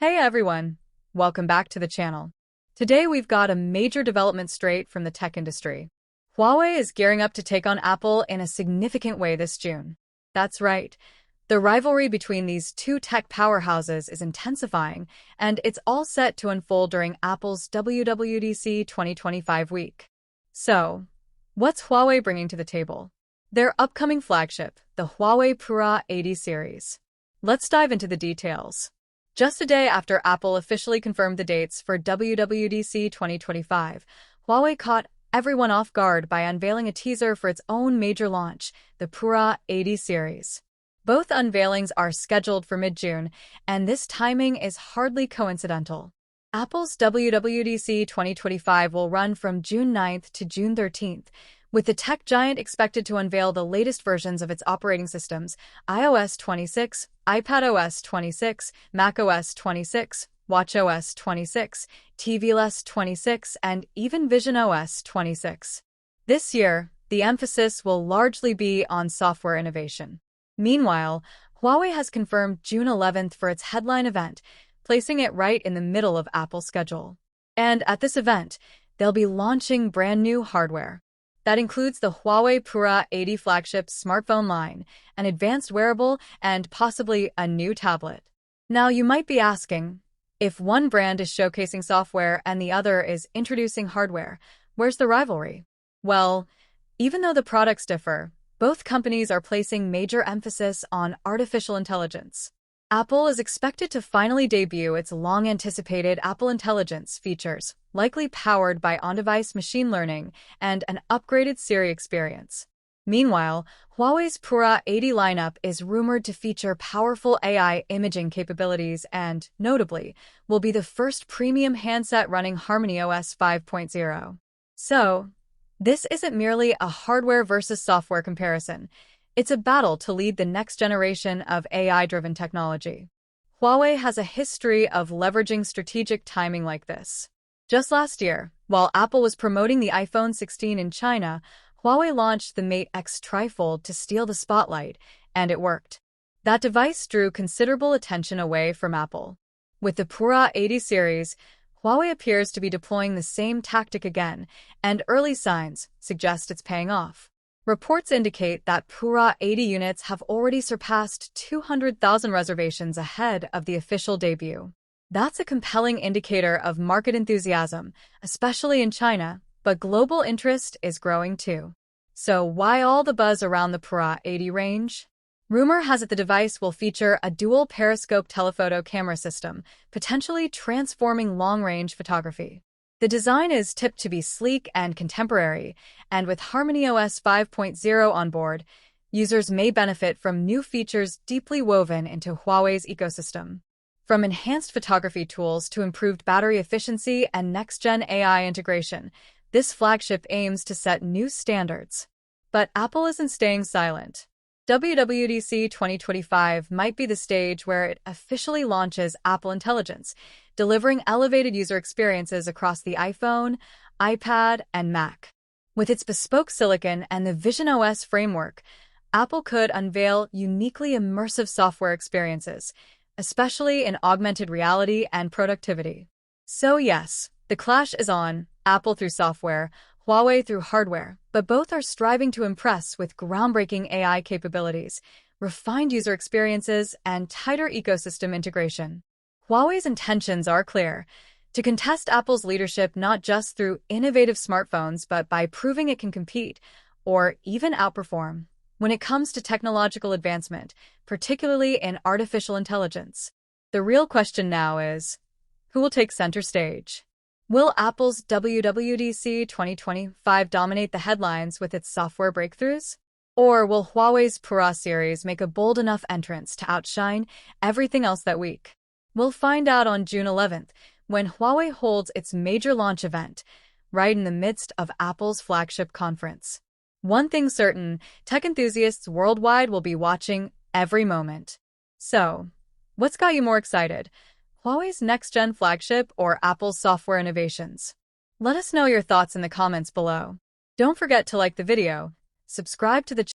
Hey everyone, welcome back to the channel. Today we've got a major development straight from the tech industry. Huawei is gearing up to take on Apple in a significant way this June. That's right. The rivalry between these two tech powerhouses is intensifying, and it's all set to unfold during Apple's WWDC 2025 week. So, what's Huawei bringing to the table? Their upcoming flagship, the Huawei Pura 80 series. Let's dive into the details. Just a day after Apple officially confirmed the dates for WWDC 2025, Huawei caught everyone off guard by unveiling a teaser for its own major launch, the Pura 80 series. Both unveilings are scheduled for mid-June, and this timing is hardly coincidental. Apple's WWDC 2025 will run from June 9th to June 13th, with the tech giant expected to unveil the latest versions of its operating systems, iOS 26, iPadOS 26, macOS 26, watchOS 26, tvOS 26, and even visionOS 26. This year, the emphasis will largely be on software innovation. Meanwhile, Huawei has confirmed June 11th for its headline event, placing it right in the middle of Apple's schedule. And at this event, they'll be launching brand new hardware. That includes the Huawei Pura 80 flagship smartphone line, an advanced wearable, and possibly a new tablet. Now, you might be asking, if one brand is showcasing software and the other is introducing hardware, where's the rivalry? Well, even though the products differ, both companies are placing major emphasis on artificial intelligence. Apple is expected to finally debut its long-anticipated Apple Intelligence features, likely powered by on-device machine learning and an upgraded Siri experience. Meanwhile, Huawei's Pura 80 lineup is rumored to feature powerful AI imaging capabilities and, notably, will be the first premium handset running HarmonyOS 5.0. So, this isn't merely a hardware versus software comparison. It's a battle to lead the next generation of AI-driven technology. Huawei has a history of leveraging strategic timing like this. Just last year, while Apple was promoting the iPhone 16 in China, Huawei launched the Mate X Trifold to steal the spotlight, and it worked. That device drew considerable attention away from Apple. With the Pura 80 series, Huawei appears to be deploying the same tactic again, and early signs suggest it's paying off. Reports indicate that Pura 80 units have already surpassed 200,000 reservations ahead of the official debut. That's a compelling indicator of market enthusiasm, especially in China, but global interest is growing too. So why all the buzz around the Pura 80 range? Rumor has it the device will feature a dual periscope telephoto camera system, potentially transforming long-range photography. The design is tipped to be sleek and contemporary, and with HarmonyOS 5.0 on board, users may benefit from new features deeply woven into Huawei's ecosystem. From enhanced photography tools to improved battery efficiency and next-gen AI integration, this flagship aims to set new standards. But Apple isn't staying silent. WWDC 2025 might be the stage where it officially launches Apple Intelligence, delivering elevated user experiences across the iPhone, iPad, and Mac. With its bespoke silicon and the visionOS framework, Apple could unveil uniquely immersive software experiences, especially in augmented reality and productivity. So yes, the clash is on, Apple through software, Huawei through hardware, but both are striving to impress with groundbreaking AI capabilities, refined user experiences, and tighter ecosystem integration. Huawei's intentions are clear: to contest Apple's leadership not just through innovative smartphones but by proving it can compete, or even outperform, when it comes to technological advancement, particularly in artificial intelligence. The real question now is, who will take center stage? Will Apple's WWDC 2025 dominate the headlines with its software breakthroughs? Or will Huawei's Pura series make a bold enough entrance to outshine everything else that week? We'll find out on June 11th, when Huawei holds its major launch event, right in the midst of Apple's flagship conference. One thing's certain, tech enthusiasts worldwide will be watching every moment. So, what's got you more excited? Huawei's next-gen flagship or Apple's software innovations? Let us know your thoughts in the comments below. Don't forget to like the video, subscribe to the channel,